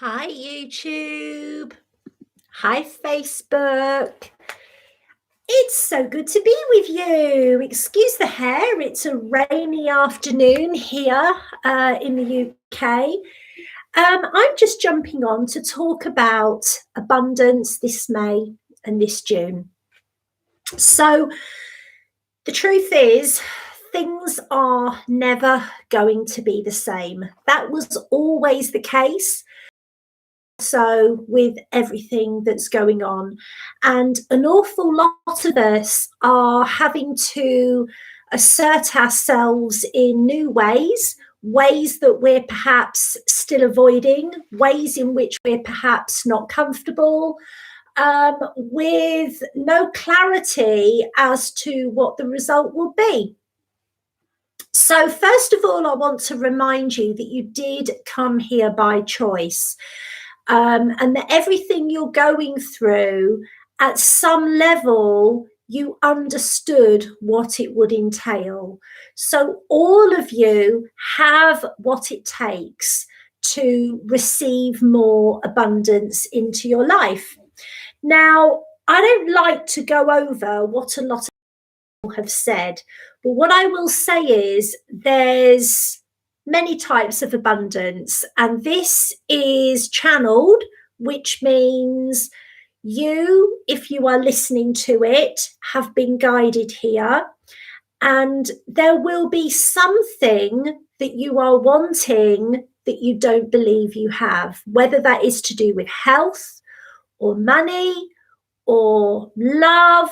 Hi, YouTube. Hi, Facebook. It's so good to be with you. Excuse the hair. It's a rainy afternoon here in the UK. I'm just jumping on to talk about abundance this May and this June. So, the truth is, things are never going to be the same. That was always the case. So with everything that's going on, and an awful lot of us are having to assert ourselves in new ways that we're perhaps still avoiding, ways in which we're perhaps not comfortable, with no clarity as to what the result will be. So first of all, I want to remind you that you did come here by choice. And that everything you're going through, at some level, you understood what it would entail. So all of you have what it takes to receive more abundance into your life. Now, I don't like to go over what a lot of people have said, but what I will say is there's many types of abundance, and this is channeled, which means you, if you are listening to it, have been guided here, and there will be something that you are wanting that you don't believe you have, whether that is to do with health or money or love,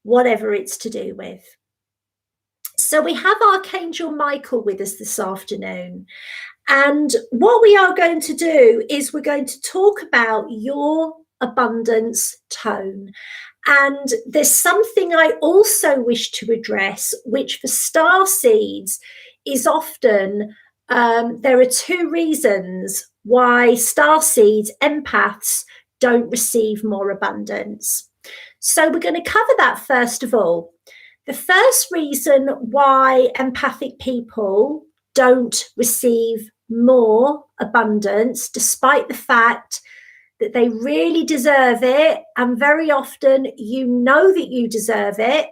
whatever it's to do with. So we have Archangel Michael with us this afternoon. And what we are going to do is we're going to talk about your abundance tone. And there's something I also wish to address, which for star seeds is often, there are two reasons why star seeds, empaths, don't receive more abundance. So we're going to cover that first of all. The first reason why empathic people don't receive more abundance, despite the fact that they really deserve it, and very often you know that you deserve it,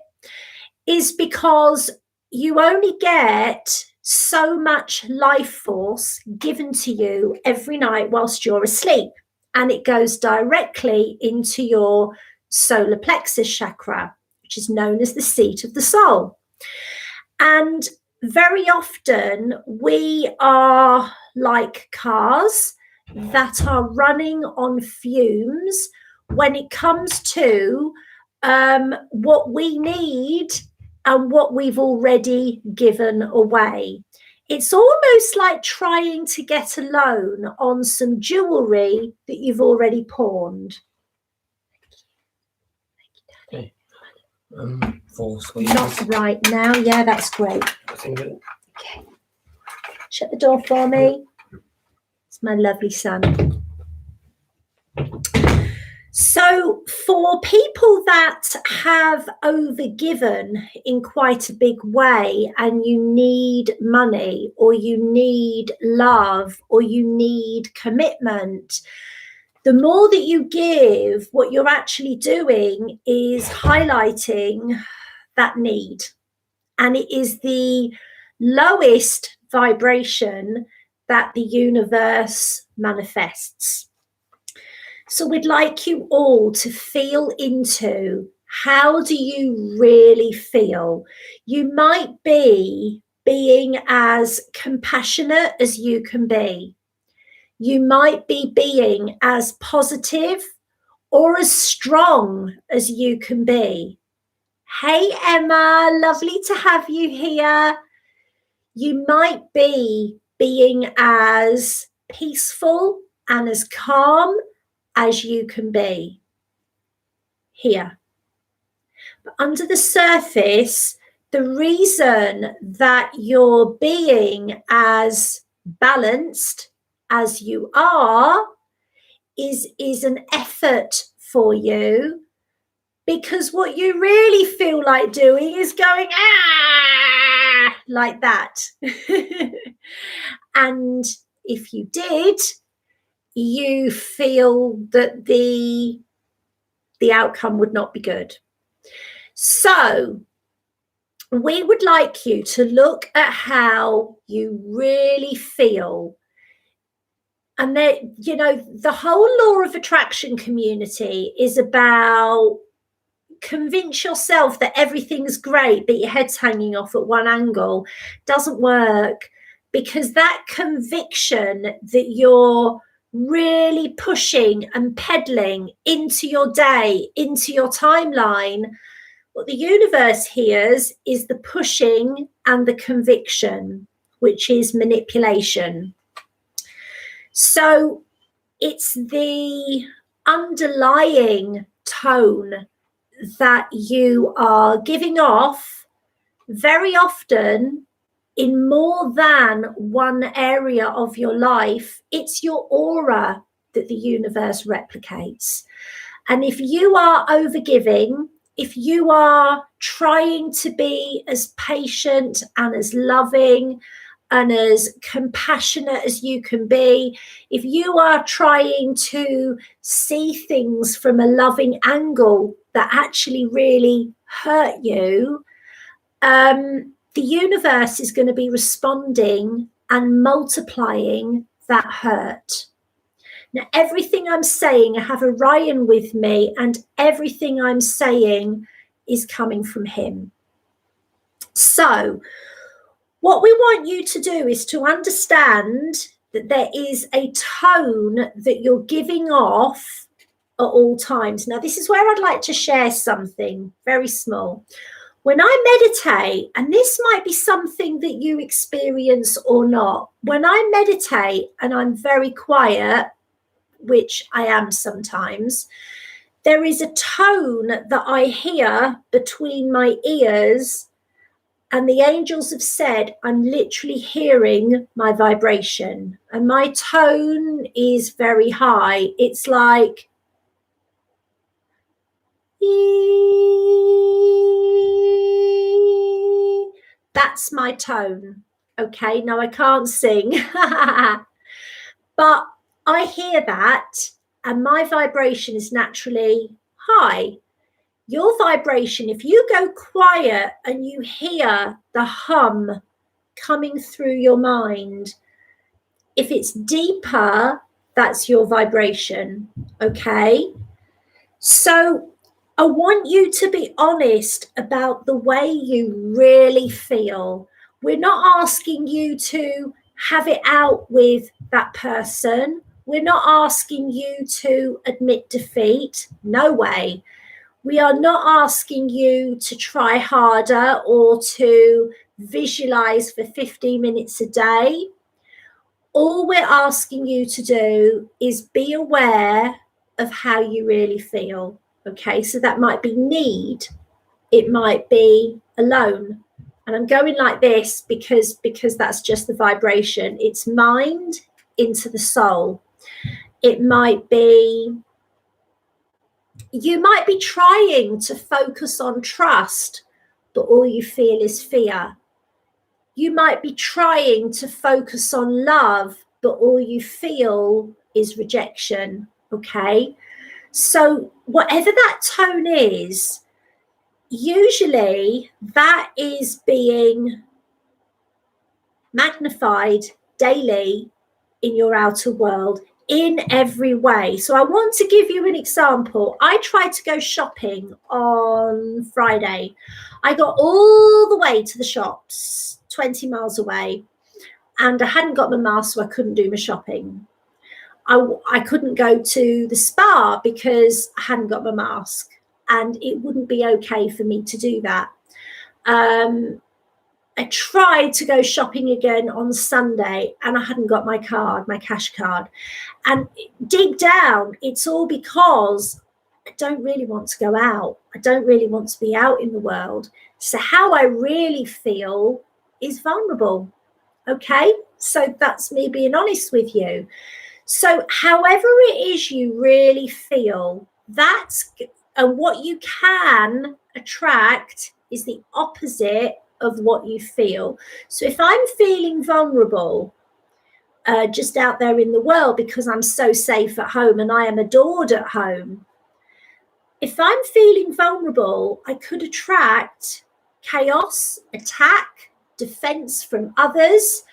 is because you only get so much life force given to you every night whilst you're asleep, and it goes directly into your solar plexus chakra, which is known as the seat of the soul. And very often we are like cars that are running on fumes when it comes to what we need and what we've already given away. It's almost like trying to get a loan on some jewelry that you've already pawned. Okay. 4 squeezes. Not right now. Yeah, that's great. Okay. Shut the door for me. It's my lovely son. So for people that have overgiven in quite a big way, and you need money, or you need love, or you need commitment, the more that you give, what you're actually doing is highlighting that need. And it is the lowest vibration that the universe manifests. So we'd like you all to feel into, how do you really feel? You might be being as compassionate as you can be. You might be being as positive or as strong as you can be. Hey, Emma, lovely to have you here. You might be being as peaceful and as calm as you can be here. But under the surface, the reason that you're being as balanced as you are is an effort for you, because what you really feel like doing is going like that. And if you did, you feel that the outcome would not be good. So we would like you to look at how you really feel. And that, you know, the whole law of attraction community is about convince yourself that everything's great, but your head's hanging off at one angle. Doesn't work, because that conviction that you're really pushing and peddling into your day, into your timeline, what the universe hears is the pushing and the conviction, which is manipulation. So it's the underlying tone that you are giving off very often in more than one area of your life. It's your aura that the universe replicates. And if you are overgiving, if you are trying to be as patient and as loving and as compassionate as you can be, if you are trying to see things from a loving angle that actually really hurt you, the universe is going to be responding and multiplying that hurt. Now, everything I'm saying, I have Orion with me, and everything I'm saying is coming from him. So what we want you to do is to understand that there is a tone that you're giving off at all times. Now, this is where I'd like to share something very small. When I meditate, and this might be something that you experience or not, when I meditate and I'm very quiet, which I am sometimes, there is a tone that I hear between my ears, and the angels have said I'm literally hearing my vibration, and my tone is very high. It's like, that's my tone. Okay, now I can't sing, but I hear that, and my vibration is naturally high. Your vibration, if you go quiet and you hear the hum coming through your mind, if it's deeper, that's your vibration. Okay, so I want you to be honest about the way you really feel. We're not asking you to have it out with that person. We're not asking you to admit defeat. No way. We are not asking you to try harder or to visualize for 15 minutes a day. All we're asking you to do is be aware of how you really feel. Okay, so that might be need, it might be alone. And I'm going like this because that's just the vibration. It's mind into the soul. It might be, you might be trying to focus on trust, but all you feel is fear. You might be trying to focus on love, but all you feel is rejection. Okay, so whatever that tone is, usually that is being magnified daily in your outer world in every way. So I want to give you an example. I tried to go shopping on Friday. I got all the way to the shops, 20 miles away, and I hadn't got my mask, so I couldn't do my shopping. I couldn't go to the spa because I hadn't got my mask, and it wouldn't be okay for me to do that. I tried to go shopping again on Sunday, and I hadn't got my card, my cash card. And dig down, it's all because I don't really want to go out. I don't really want to be out in the world. So how I really feel is vulnerable. Okay, so that's me being honest with you. So however it is you really feel, that's, and what you can attract is the opposite of what you feel. So if I'm feeling vulnerable, just out there in the world because I'm so safe at home and I am adored at home. If I'm feeling vulnerable, I could attract chaos, attack, defense from others.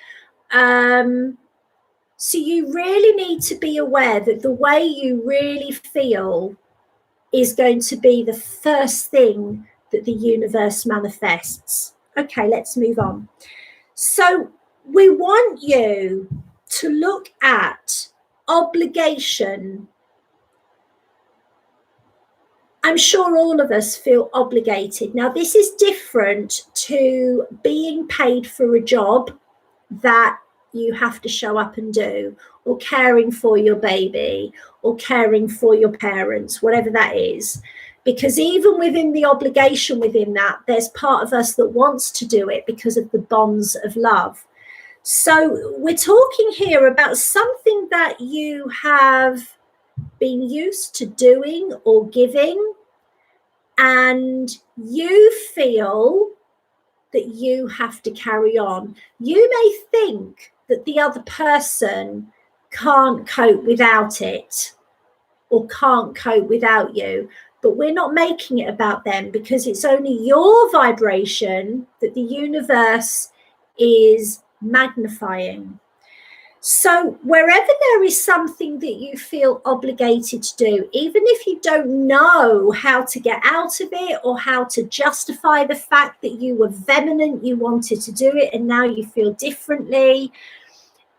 So you really need to be aware that the way you really feel is going to be the first thing that the universe manifests. Okay, let's move on. So we want you to look at obligation. I'm sure all of us feel obligated. Now, this is different to being paid for a job that you have to show up and do, or caring for your baby, or caring for your parents, whatever that is. Because even within the obligation within that, there's part of us that wants to do it because of the bonds of love. So we're talking here about something that you have been used to doing or giving, and you feel that you have to carry on. You may think that the other person can't cope without it or can't cope without you, but we're not making it about them, because it's only your vibration that the universe is magnifying. So wherever there is something that you feel obligated to do, even if you don't know how to get out of it or how to justify the fact that you were vehement, you wanted to do it, and now you feel differently,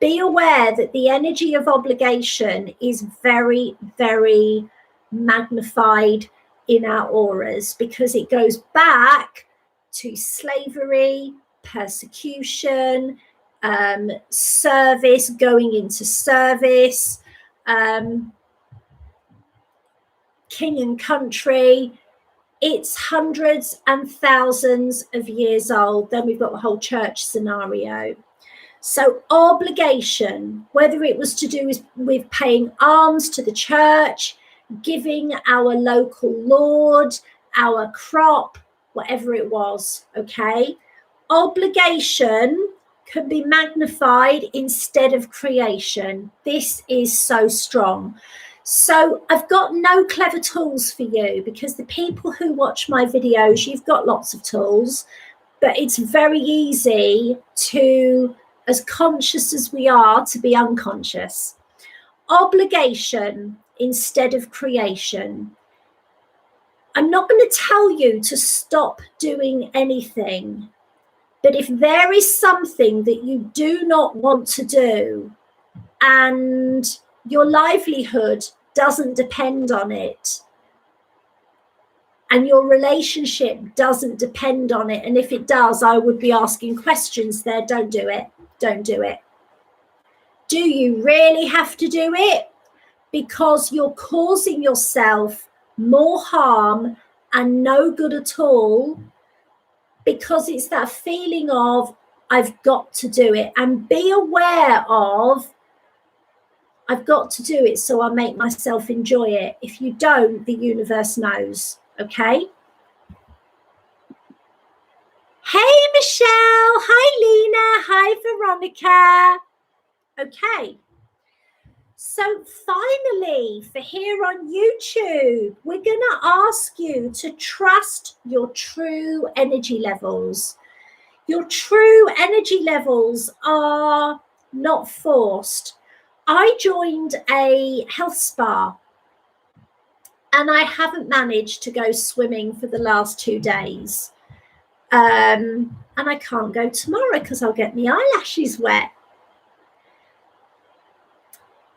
be aware that the energy of obligation is very, very magnified in our auras, because it goes back to slavery, persecution, service, going into service, king and country. It's hundreds and thousands of years old. Then we've got the whole church scenario. So obligation, whether it was to do with paying alms to the church, giving our local lord, our crop, whatever it was, okay? Obligation can be magnified instead of creation. This is so strong. So I've got no clever tools for you, because the people who watch my videos, you've got lots of tools, but it's very easy to, as conscious as we are, to be unconscious. Obligation instead of creation. I'm not going to tell you to stop doing anything, but if there is something that you do not want to do and your livelihood doesn't depend on it, and your relationship doesn't depend on it, and if it does, I would be asking questions there. Don't do it. Don't do it. Do you really have to do it? Because you're causing yourself more harm and no good at all, because it's that feeling of, I've got to do it. And be aware of, I've got to do it so I make myself enjoy it. If you don't, the universe knows, okay? Hey, Michelle. Hi, Lena. Hi, Veronica. Okay. So finally, for here on YouTube, we're going to ask you to trust your true energy levels. Your true energy levels are not forced. I joined a health spa and I haven't managed to go swimming for the last 2 days. And I can't go tomorrow because I'll get my eyelashes wet.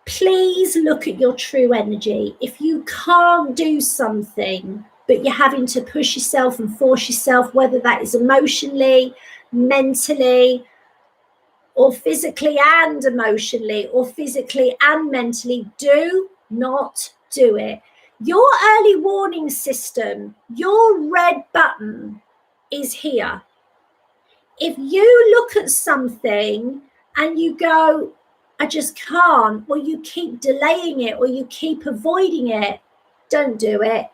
Please look at your true energy. If you can't do something, but you're having to push yourself and force yourself, whether that is emotionally, mentally, or physically and emotionally, or physically and mentally, do not do it. Your early warning system, your red button is here. If you look at something and you go, I just can't, or you keep delaying it, or you keep avoiding it, don't do it.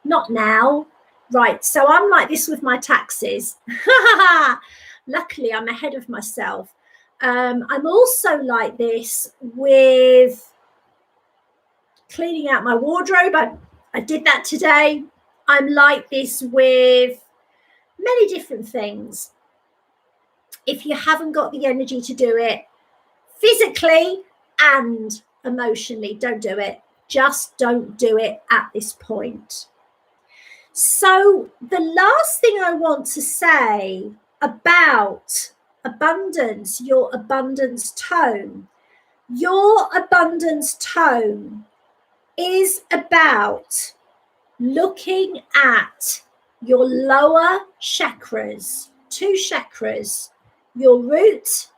Not now. Right, so I'm like this with my taxes. Luckily, I'm ahead of myself. I'm also like this with cleaning out my wardrobe. I did that today. I'm like this with many different things. If you haven't got the energy to do it physically and emotionally, don't do it. Just don't do it at this point. So the last thing I want to say about abundance, your abundance tone is about looking at your lower chakras, 2 chakras, your root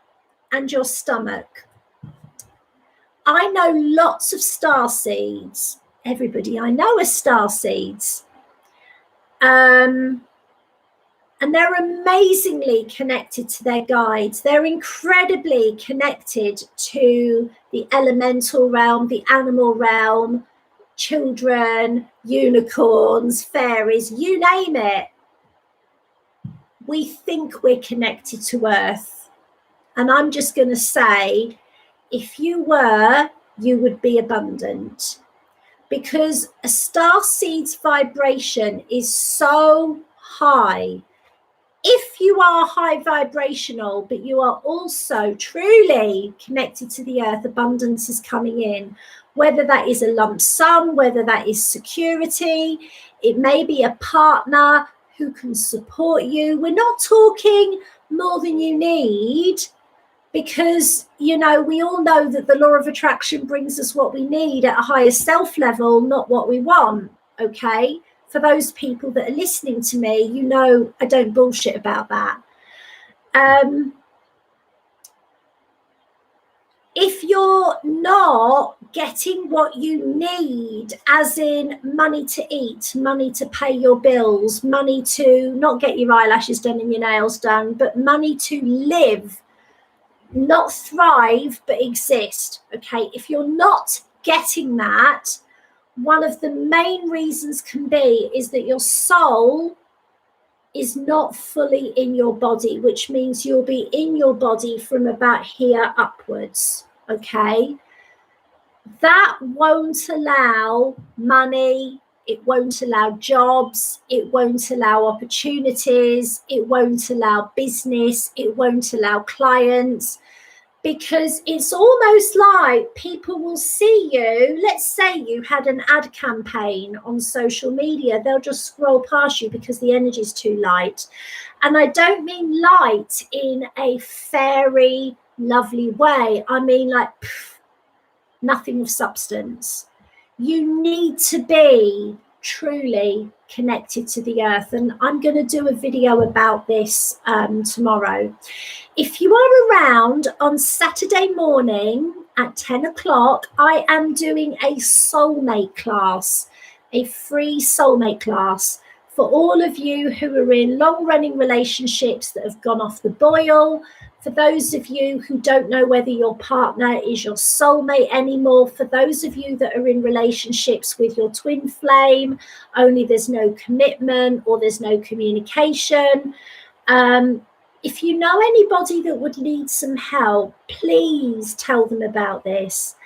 and your stomach. I know lots of star seeds. Everybody I know are star seeds. And they're amazingly connected to their guides. They're incredibly connected to the elemental realm, the animal realm, children, unicorns, fairies, you name it. We think we're connected to Earth. And I'm just going to say, if you were, you would be abundant. Because a star seed's vibration is so high. If you are high vibrational, but you are also truly connected to the earth, abundance is coming in. Whether that is a lump sum, whether that is security, it may be a partner who can support you. We're not talking more than you need, because, you know, we all know that the law of attraction brings us what we need at a higher self level, not what we want. Okay. For those people that are listening to me, you know, I don't bullshit about that. If you're not getting what you need, as in money to eat, money to pay your bills, money to not get your eyelashes done and your nails done, but money to live, not thrive, but exist. Okay. If you're not getting that, one of the main reasons can be is that your soul is not fully in your body, which means you'll be in your body from about here upwards. Okay. That won't allow money. It won't allow jobs. It won't allow opportunities. It won't allow business. It won't allow clients, because it's almost like people will see you. Let's say you had an ad campaign on social media. They'll just scroll past you because the energy is too light. And I don't mean light in a fairy, lovely way. I mean like nothing of substance. You need to be truly connected to the earth, and I'm going to do a video about this tomorrow. If you are around on Saturday morning at 10 o'clock, I am doing a soulmate class, a free soulmate class for all of you who are in long-running relationships that have gone off the boil. For those of you who don't know whether your partner is your soulmate anymore, for those of you that are in relationships with your twin flame, only there's no commitment or there's no communication. If you know anybody that would need some help, please tell them about this.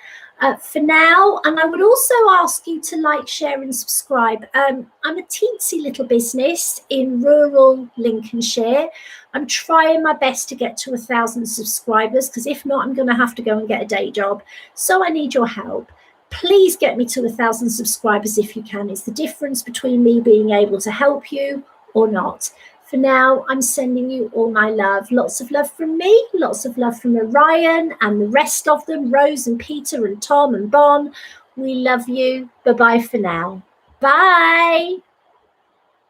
For now, and I would also ask you to like, share and subscribe. I'm a teensy little business in rural Lincolnshire. I'm trying my best to get to 1,000 subscribers, because if not, I'm going to have to go and get a day job. So I need your help. Please get me to 1,000 subscribers if you can. It's the difference between me being able to help you or not. For now, I'm sending you all my love. Lots of love from me, lots of love from Orion and the rest of them, Rose and Peter and Tom and Bon. We love you. Bye-bye for now. Bye.